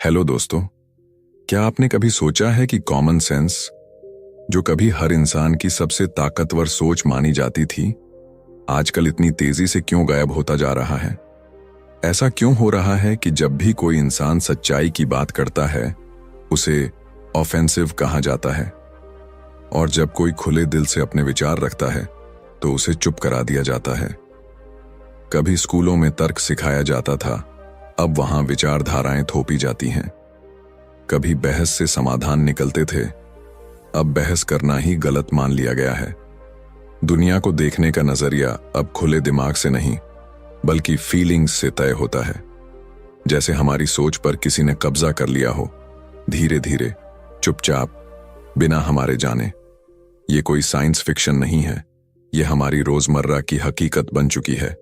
Hello दोस्तों, क्या आपने कभी सोचा है कि कॉमन सेंस, जो कभी हर इंसान की सबसे ताकतवर सोच मानी जाती थी, आजकल इतनी तेजी से क्यों गायब होता जा रहा है? ऐसा क्यों हो रहा है कि जब भी कोई इंसान सच्चाई की बात करता है, उसे ऑफेंसिव कहा जाता है, और जब कोई खुले दिल से अपने विचार रखता है, तो उसे चुप करा दिया जाता है? कभी स्कूलों में तर्क सिखाया जाता था, अब वहां विचारधाराएं थोपी जाती हैं। कभी बहस से समाधान निकलते थे, अब बहस करना ही गलत मान लिया गया है। दुनिया को देखने का नजरिया अब खुले दिमाग से नहीं, बल्कि फीलिंग्स से तय होता है। जैसे हमारी सोच पर किसी ने कब्जा कर लिया हो, धीरे धीरे, चुपचाप, बिना हमारे जाने। ये कोई साइंस फिक्शन नहीं है, ये हमारी रोजमर्रा की हकीकत बन चुकी है।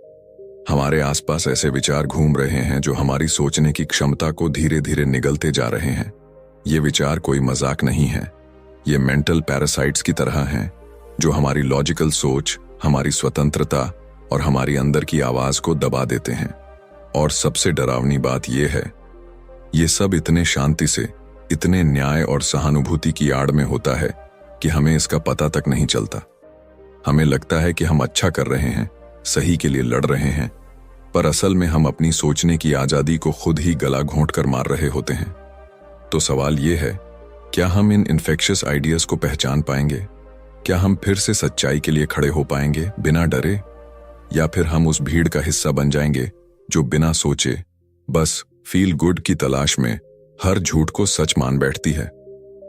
हमारे आसपास ऐसे विचार घूम रहे हैं जो हमारी सोचने की क्षमता को धीरे धीरे निगलते जा रहे हैं। ये विचार कोई मजाक नहीं है, ये मेंटल पैरासाइट्स की तरह हैं, जो हमारी लॉजिकल सोच, हमारी स्वतंत्रता और हमारी अंदर की आवाज को दबा देते हैं। और सबसे डरावनी बात यह है, ये सब इतने शांति से, इतने न्याय और सहानुभूति की आड़ में होता है कि हमें इसका पता तक नहीं चलता। हमें लगता है कि हम अच्छा कर रहे हैं, सही के लिए लड़ रहे हैं, पर असल में हम अपनी सोचने की आजादी को खुद ही गला घोंट कर मार रहे होते हैं। तो सवाल यह है, क्या हम इन इन्फेक्शियस आइडियाज को पहचान पाएंगे? क्या हम फिर से सच्चाई के लिए खड़े हो पाएंगे बिना डरे? या फिर हम उस भीड़ का हिस्सा बन जाएंगे जो बिना सोचे, बस फील गुड की तलाश में हर झूठ को सच मान बैठती है?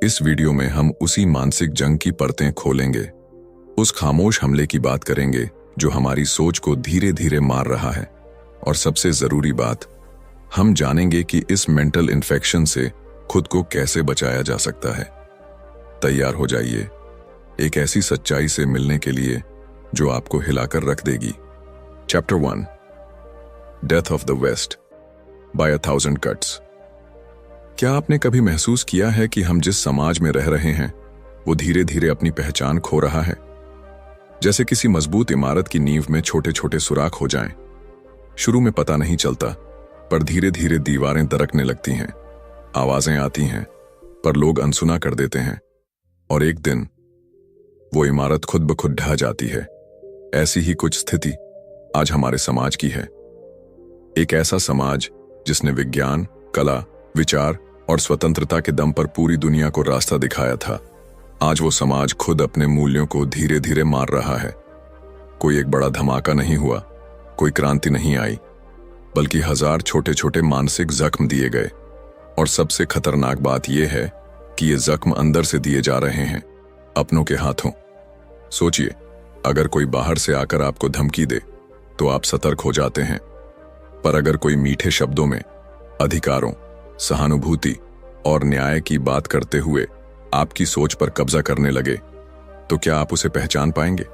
इस वीडियो में हम उसी मानसिक जंग की परतें खोलेंगे, उस खामोश हमले की बात करेंगे जो हमारी सोच को धीरे धीरे मार रहा है। और सबसे जरूरी बात, हम जानेंगे कि इस मेंटल इन्फेक्शन से खुद को कैसे बचाया जा सकता है। तैयार हो जाइए एक ऐसी सच्चाई से मिलने के लिए जो आपको हिलाकर रख देगी। Chapter 1, death of the West by 1000 cuts. क्या आपने कभी महसूस किया है कि हम जिस समाज में रह रहे हैं, वो धीरे धीरे अपनी पहचान खो रहा है? जैसे किसी मजबूत इमारत की नींव में छोटे छोटे सुराख हो जाएं। शुरू में पता नहीं चलता, पर धीरे धीरे दीवारें दरकने लगती हैं, आवाजें आती हैं, पर लोग अनसुना कर देते हैं, और एक दिन वो इमारत खुद ब खुद ढह जाती है। ऐसी ही कुछ स्थिति आज हमारे समाज की है। एक ऐसा समाज जिसने विज्ञान, कला, विचार और स्वतंत्रता के दम पर पूरी दुनिया को रास्ता दिखाया था, आज वो समाज खुद अपने मूल्यों को धीरे धीरे मार रहा है। कोई एक बड़ा धमाका नहीं हुआ, कोई क्रांति नहीं आई, बल्कि 1000 छोटे छोटे मानसिक जख्म दिए गए। और सबसे खतरनाक बात यह है कि ये जख्म अंदर से दिए जा रहे हैं, अपनों के हाथों। सोचिए, अगर कोई बाहर से आकर आपको धमकी दे तो आप सतर्क हो जाते हैं, पर अगर कोई मीठे शब्दों में अधिकारों, सहानुभूति और न्याय की बात करते हुए आपकी सोच पर कब्जा करने लगे, तो क्या आप उसे पहचान पाएंगे?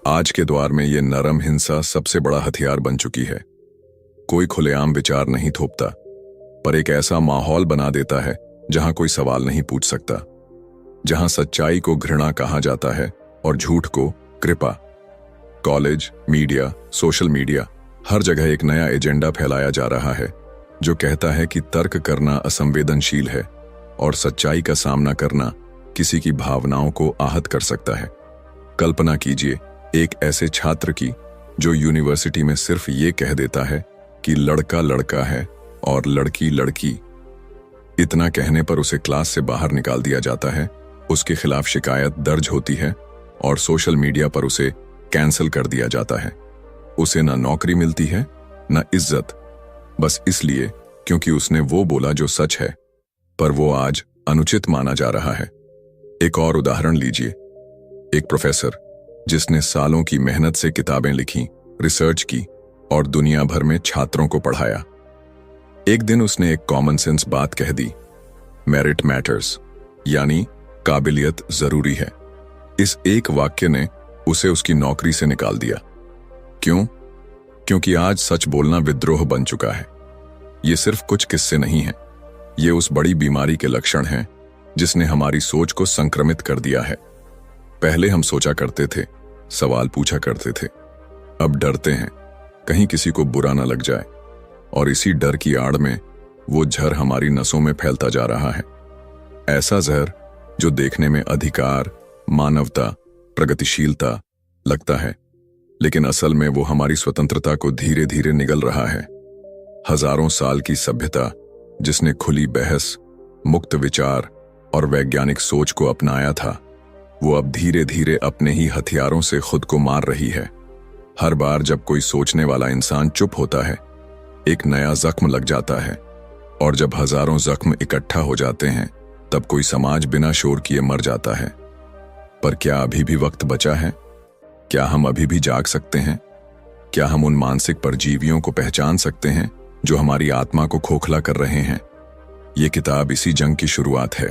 आज के दौर में यह नरम हिंसा सबसे बड़ा हथियार बन चुकी है। कोई खुलेआम विचार नहीं थोपता, पर एक ऐसा माहौल बना देता है जहां कोई सवाल नहीं पूछ सकता, जहां सच्चाई को घृणा कहा जाता है और झूठ को कृपा। कॉलेज, मीडिया, सोशल मीडिया, हर जगह एक नया एजेंडा फैलाया जा रहा है जो कहता है कि तर्क करना असंवेदनशील है और सच्चाई का सामना करना किसी की भावनाओं को आहत कर सकता है। कल्पना कीजिए एक ऐसे छात्र की जो यूनिवर्सिटी में सिर्फ ये कह देता है कि लड़का लड़का है और लड़की लड़की। इतना कहने पर उसे क्लास से बाहर निकाल दिया जाता है, उसके खिलाफ शिकायत दर्ज होती है और सोशल मीडिया पर उसे कैंसिल कर दिया जाता है। उसे न नौकरी मिलती है, न इज्जत, बस इसलिए क्योंकि उसने वो बोला जो सच है, पर वो आज अनुचित माना जा रहा है। एक और उदाहरण लीजिए, एक प्रोफेसर जिसने सालों की मेहनत से किताबें लिखी, रिसर्च की और दुनिया भर में छात्रों को पढ़ाया। एक दिन उसने एक कॉमन सेंस बात कह दी, मेरिट मैटर्स, यानी काबिलियत जरूरी है। इस एक वाक्य ने उसे उसकी नौकरी से निकाल दिया। क्यों? क्योंकि आज सच बोलना विद्रोह बन चुका है। ये सिर्फ कुछ किस्से नहीं हैं, ये उस बड़ी बीमारी के लक्षण हैं जिसने हमारी सोच को संक्रमित कर दिया है। पहले हम सोचा करते थे, सवाल पूछा करते थे, अब डरते हैं कहीं किसी को बुरा ना लग जाए, और इसी डर की आड़ में वो जहर हमारी नसों में फैलता जा रहा है। ऐसा जहर जो देखने में अधिकार, मानवता, प्रगतिशीलता लगता है, लेकिन असल में वो हमारी स्वतंत्रता को धीरे धीरे निगल रहा है। हजारों साल की सभ्यता जिसने खुली बहस, मुक्त विचार और वैज्ञानिक सोच को अपनाया था, वो अब धीरे धीरे अपने ही हथियारों से खुद को मार रही है। हर बार जब कोई सोचने वाला इंसान चुप होता है, एक नया जख्म लग जाता है, और जब हजारों जख्म इकट्ठा हो जाते हैं, तब कोई समाज बिना शोर किए मर जाता है। पर क्या अभी भी वक्त बचा है? क्या हम अभी भी जाग सकते हैं? क्या हम उन मानसिक परजीवियों को पहचान सकते हैं जो हमारी आत्मा को खोखला कर रहे हैं? ये किताब इसी जंग की शुरुआत है,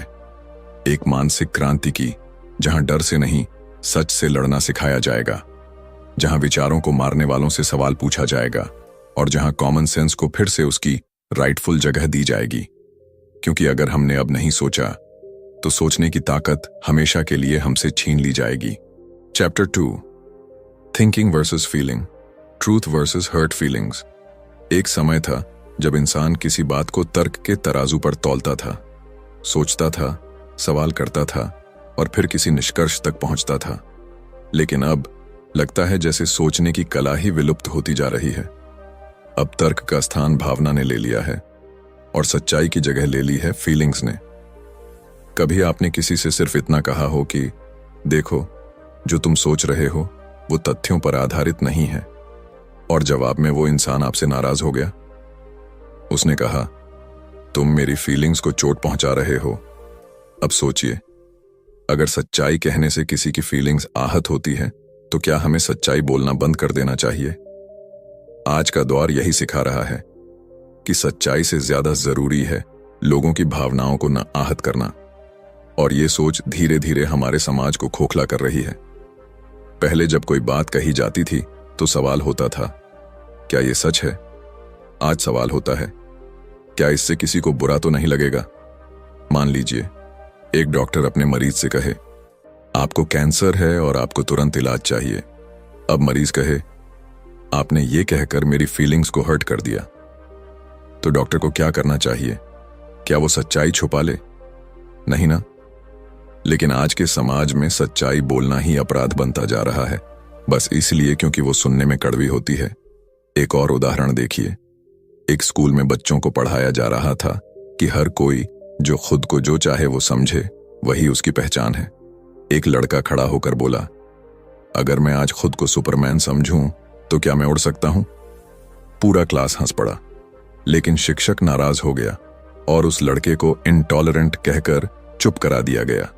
एक मानसिक क्रांति की, जहां डर से नहीं, सच से लड़ना सिखाया जाएगा, जहां विचारों को मारने वालों से सवाल पूछा जाएगा, और जहां कॉमन सेंस को फिर से उसकी राइटफुल जगह दी जाएगी। क्योंकि अगर हमने अब नहीं सोचा, तो सोचने की ताकत हमेशा के लिए हमसे छीन ली जाएगी। Chapter 2, thinking versus feeling, truth versus hurt feelings. एक समय था जब इंसान किसी बात को तर्क के तराजू पर तौलता था, सोचता था, सवाल करता था और फिर किसी निष्कर्ष तक पहुंचता था। लेकिन अब लगता है जैसे सोचने की कला ही विलुप्त होती जा रही है। अब तर्क का स्थान भावना ने ले लिया है और सच्चाई की जगह ले ली है फीलिंग्स ने। कभी आपने किसी से सिर्फ इतना कहा हो कि देखो, जो तुम सोच रहे हो वो तथ्यों पर आधारित नहीं है, और जवाब में वो इंसान आपसे नाराज हो गया? उसने कहा, तुम मेरी फीलिंग्स को चोट पहुंचा रहे हो। अब सोचिए, अगर सच्चाई कहने से किसी की फीलिंग्स आहत होती है, तो क्या हमें सच्चाई बोलना बंद कर देना चाहिए? आज का दौर यही सिखा रहा है कि सच्चाई से ज्यादा जरूरी है लोगों की भावनाओं को न आहत करना, और ये सोच धीरे धीरे हमारे समाज को खोखला कर रही है। पहले जब कोई बात कही जाती थी तो सवाल होता था, क्या ये सच है? आज सवाल होता है, क्या इससे किसी को बुरा तो नहीं लगेगा? मान लीजिए एक डॉक्टर अपने मरीज से कहे, आपको कैंसर है और आपको तुरंत इलाज चाहिए। अब मरीज कहे, आपने ये कहकर मेरी फीलिंग्स को हर्ट कर दिया। तो डॉक्टर को क्या करना चाहिए? क्या वो सच्चाई छुपा ले? नहीं ना। लेकिन आज के समाज में सच्चाई बोलना ही अपराध बनता जा रहा है, बस इसलिए क्योंकि वो सुनने में कड़वी होती है। एक और उदाहरण देखिए। एक स्कूल में बच्चों को पढ़ाया जा रहा था कि हर कोई जो खुद को जो चाहे वो समझे, वही उसकी पहचान है। एक लड़का खड़ा होकर बोला, अगर मैं आज खुद को सुपरमैन समझूं तो क्या मैं उड़ सकता हूं? पूरा क्लास हंस पड़ा, लेकिन शिक्षक नाराज हो गया और उस लड़के को इंटॉलरेंट कहकर चुप करा दिया गया।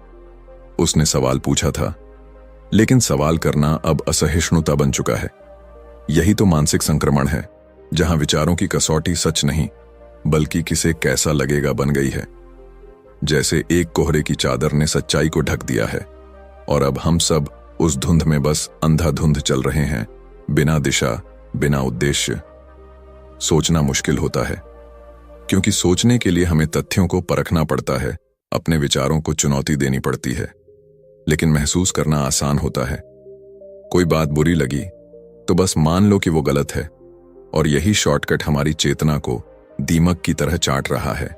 उसने सवाल पूछा था, लेकिन सवाल करना अब असहिष्णुता बन चुका है। यही तो मानसिक संक्रमण है, जहां विचारों की कसौटी सच नहीं बल्कि किसे कैसा लगेगा बन गई है। जैसे एक कोहरे की चादर ने सच्चाई को ढक दिया है, और अब हम सब उस धुंध में बस अंधाधुंध चल रहे हैं, बिना दिशा, बिना उद्देश्य। सोचना मुश्किल होता है, क्योंकि सोचने के लिए हमें तथ्यों को परखना पड़ता है, अपने विचारों को चुनौती देनी पड़ती है। लेकिन महसूस करना आसान होता है। कोई बात बुरी लगी तो बस मान लो कि वो गलत है, और यही शॉर्टकट हमारी चेतना को दीमक की तरह चाट रहा है।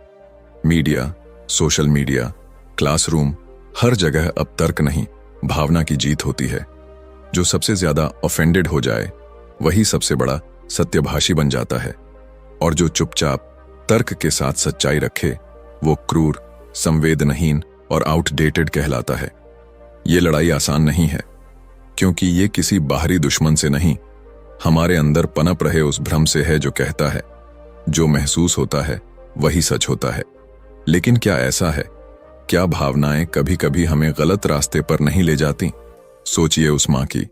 मीडिया, सोशल मीडिया, क्लासरूम, हर जगह अब तर्क नहीं, भावना की जीत होती है। जो सबसे ज्यादा ऑफेंडेड हो जाए वही सबसे बड़ा सत्यभाषी बन जाता है, और जो चुपचाप तर्क के साथ सच्चाई रखे वो क्रूर, संवेदनहीन और आउटडेटेड कहलाता है। ये लड़ाई आसान नहीं है, क्योंकि ये किसी बाहरी दुश्मन से नहीं, हमारे अंदर पनप रहे उस भ्रम से है जो कहता है जो महसूस होता है वही सच होता है। लेकिन क्या ऐसा है? क्या भावनाएं कभी कभी हमें गलत रास्ते पर नहीं ले जाती? सोचिए उस मां की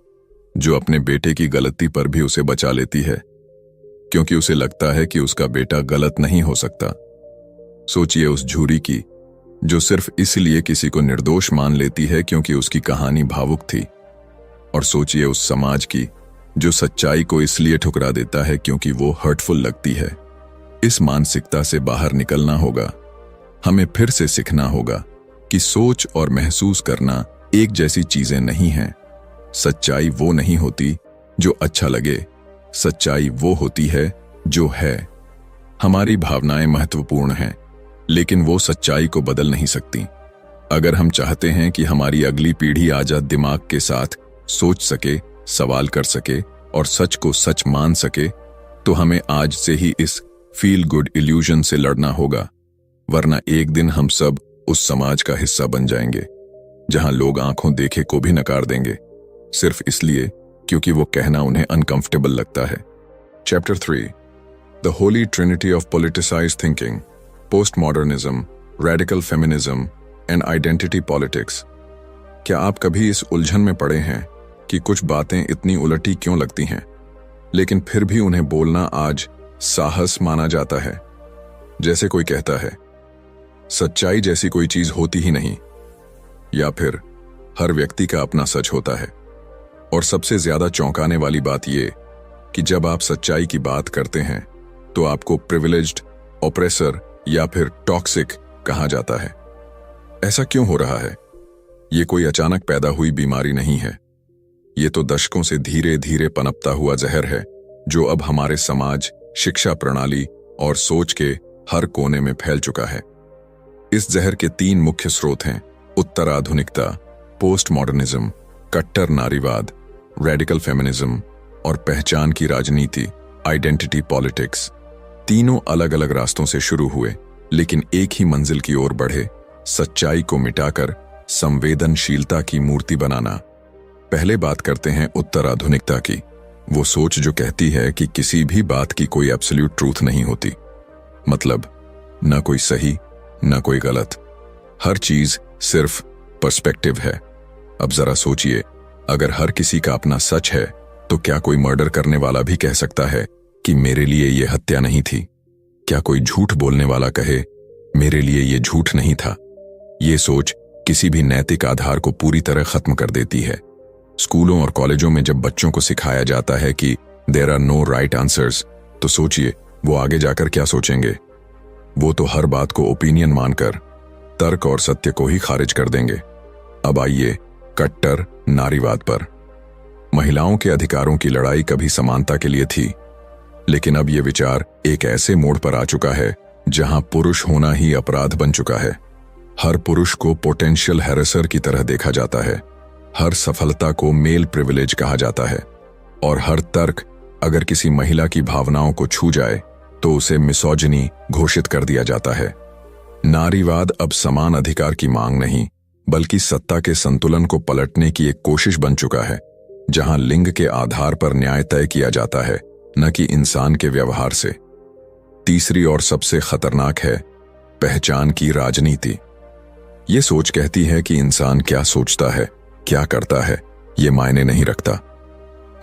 जो अपने बेटे की गलती पर भी उसे बचा लेती है, क्योंकि उसे लगता है कि उसका बेटा गलत नहीं हो सकता। सोचिए उस झूरी की जो सिर्फ इसलिए किसी को निर्दोष मान लेती है क्योंकि उसकी कहानी भावुक थी। और सोचिए उस समाज की जो सच्चाई को इसलिए ठुकरा देता है क्योंकि वो हर्टफुल लगती है। इस मानसिकता से बाहर निकलना होगा। हमें फिर से सीखना होगा कि सोच और महसूस करना एक जैसी चीजें नहीं हैं। सच्चाई वो नहीं होती जो अच्छा लगे, सच्चाई वो होती है जो है। हमारी भावनाएं महत्वपूर्ण हैं, लेकिन वो सच्चाई को बदल नहीं सकती। अगर हम चाहते हैं कि हमारी अगली पीढ़ी आजाद दिमाग के साथ सोच सके, सवाल कर सके और सच को सच मान सके, तो हमें आज से ही इस फील गुड इल्यूजन से लड़ना होगा, वरना एक दिन हम सब उस समाज का हिस्सा बन जाएंगे जहां लोग आंखों देखे को भी नकार देंगे, सिर्फ इसलिए क्योंकि वो कहना उन्हें अनकंफर्टेबल लगता है। Chapter 3, the Holi Trinity of politicised thinking, post modernism, radical feminism and identity politics. क्या आप कभी इस उलझन में पड़े हैं कि कुछ बातें इतनी उलटी क्यों लगती हैं, लेकिन फिर भी उन्हें बोलना आज साहस माना जाता है? जैसे कोई कहता है, सच्चाई जैसी कोई चीज होती ही नहीं, या फिर हर व्यक्ति का अपना सच होता है। और सबसे ज्यादा चौंकाने वाली बात यह कि जब आप सच्चाई की बात करते हैं तो आपको प्रिविलेज्ड, ऑप्रेसर या फिर टॉक्सिक कहा जाता है। ऐसा क्यों हो रहा है? ये कोई अचानक पैदा हुई बीमारी नहीं है। ये तो दशकों से धीरे धीरे पनपता हुआ जहर है जो अब हमारे समाज, शिक्षा प्रणाली और सोच के हर कोने में फैल चुका है। इस जहर के 3 मुख्य स्रोत हैं: उत्तराधुनिकता, पोस्ट मॉडर्निज्म, कट्टर नारीवाद, रेडिकल फेमिनिज्म और पहचान की राजनीति, आइडेंटिटी पॉलिटिक्स। तीनों अलग अलग रास्तों से शुरू हुए, लेकिन एक ही मंजिल की ओर बढ़े: सच्चाई को मिटाकर संवेदनशीलता की मूर्ति बनाना। पहले बात करते हैं उत्तराधुनिकता की, वो सोच जो कहती है कि किसी भी बात की कोई एब्सोल्यूट ट्रूथ नहीं होती। मतलब न कोई सही न कोई गलत, हर चीज सिर्फ पर्सपेक्टिव है। अब जरा सोचिए, अगर हर किसी का अपना सच है तो क्या कोई मर्डर करने वाला भी कह सकता है कि मेरे लिए यह हत्या नहीं थी? क्या कोई झूठ बोलने वाला कहे, मेरे लिए यह झूठ नहीं था? ये सोच किसी भी नैतिक आधार को पूरी तरह खत्म कर देती है। स्कूलों और कॉलेजों में जब बच्चों को सिखाया जाता है कि there are no right answers, तो सोचिए वो आगे जाकर क्या सोचेंगे। वो तो हर बात को ओपिनियन मानकर तर्क और सत्य को ही खारिज कर देंगे। अब आइए कट्टर नारीवाद पर। महिलाओं के अधिकारों की लड़ाई कभी समानता के लिए थी, लेकिन अब यह विचार एक ऐसे मोड़ पर आ चुका है जहां पुरुष होना ही अपराध बन चुका है। हर पुरुष को पोटेंशियल हैरेसर की तरह देखा जाता है, हर सफलता को मेल प्रिविलेज कहा जाता है, और हर तर्क अगर किसी महिला की भावनाओं को छू जाए तो उसे मिसोजिनी घोषित कर दिया जाता है। नारीवाद अब समान अधिकार की मांग नहीं, बल्कि सत्ता के संतुलन को पलटने की एक कोशिश बन चुका है, जहां लिंग के आधार पर न्याय तय किया जाता है, न कि इंसान के व्यवहार से। तीसरी और सबसे खतरनाक है पहचान की राजनीति। ये सोच कहती है कि इंसान क्या सोचता है, क्या करता है, ये मायने नहीं रखता।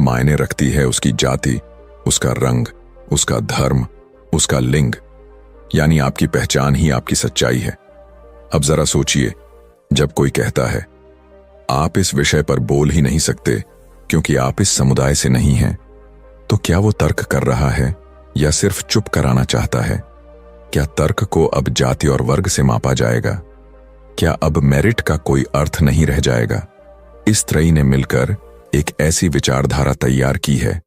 मायने रखती है उसकी जाति, उसका रंग, उसका धर्म, उसका लिंग, यानी आपकी पहचान ही आपकी सच्चाई है। अब जरा सोचिए, जब कोई कहता है आप इस विषय पर बोल ही नहीं सकते क्योंकि आप इस समुदाय से नहीं हैं, तो क्या वो तर्क कर रहा है या सिर्फ चुप कराना चाहता है? क्या तर्क को अब जाति और वर्ग से मापा जाएगा? क्या अब मेरिट का कोई अर्थ नहीं रह जाएगा? इस त्रयी ने मिलकर एक ऐसी विचारधारा तैयार की है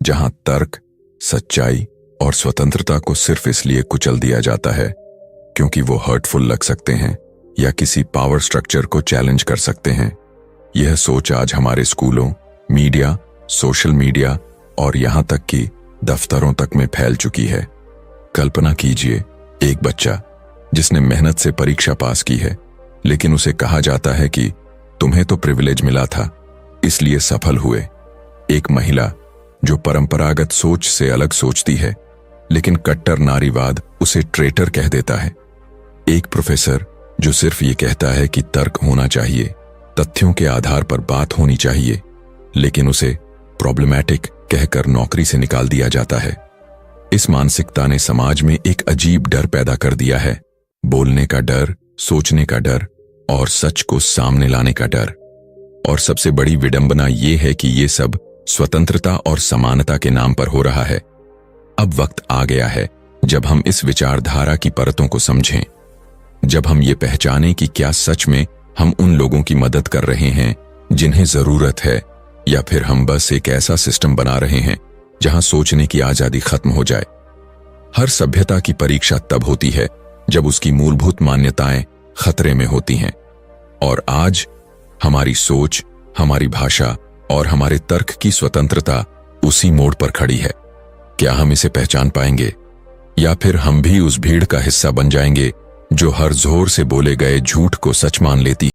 जहां तर्क, सच्चाई और स्वतंत्रता को सिर्फ इसलिए कुचल दिया जाता है क्योंकि वो हर्टफुल लग सकते हैं या किसी पावर स्ट्रक्चर को चैलेंज कर सकते हैं। यह सोच आज हमारे स्कूलों, मीडिया, सोशल मीडिया और यहां तक कि दफ्तरों तक में फैल चुकी है। कल्पना कीजिए, एक बच्चा जिसने मेहनत से परीक्षा पास की है, लेकिन उसे कहा जाता है कि तुम्हें तो प्रिविलेज मिला था इसलिए सफल हुए। एक महिला जो परंपरागत सोच से अलग सोचती है, लेकिन कट्टर नारीवाद उसे ट्रेटर कह देता है। एक प्रोफेसर जो सिर्फ ये कहता है कि तर्क होना चाहिए, तथ्यों के आधार पर बात होनी चाहिए, लेकिन उसे प्रॉब्लमैटिक कहकर नौकरी से निकाल दिया जाता है। इस मानसिकता ने समाज में एक अजीब डर पैदा कर दिया है, बोलने का डर, सोचने का डर और सच को सामने लाने का डर। और सबसे बड़ी विडंबना यह है कि ये सब स्वतंत्रता और समानता के नाम पर हो रहा है। अब वक्त आ गया है जब हम इस विचारधारा की परतों को समझें, जब हम ये पहचानें कि क्या सच में हम उन लोगों की मदद कर रहे हैं जिन्हें जरूरत है, या फिर हम बस एक ऐसा सिस्टम बना रहे हैं जहां सोचने की आजादी खत्म हो जाए। हर सभ्यता की परीक्षा तब होती है जब उसकी मूलभूत मान्यताएं खतरे में होती हैं। और आज हमारी सोच, हमारी भाषा और हमारे तर्क की स्वतंत्रता उसी मोड़ पर खड़ी है। क्या हम इसे पहचान पाएंगे, या फिर हम भी उस भीड़ का हिस्सा बन जाएंगे जो हर जोर से बोले गए झूठ को सच मान लेती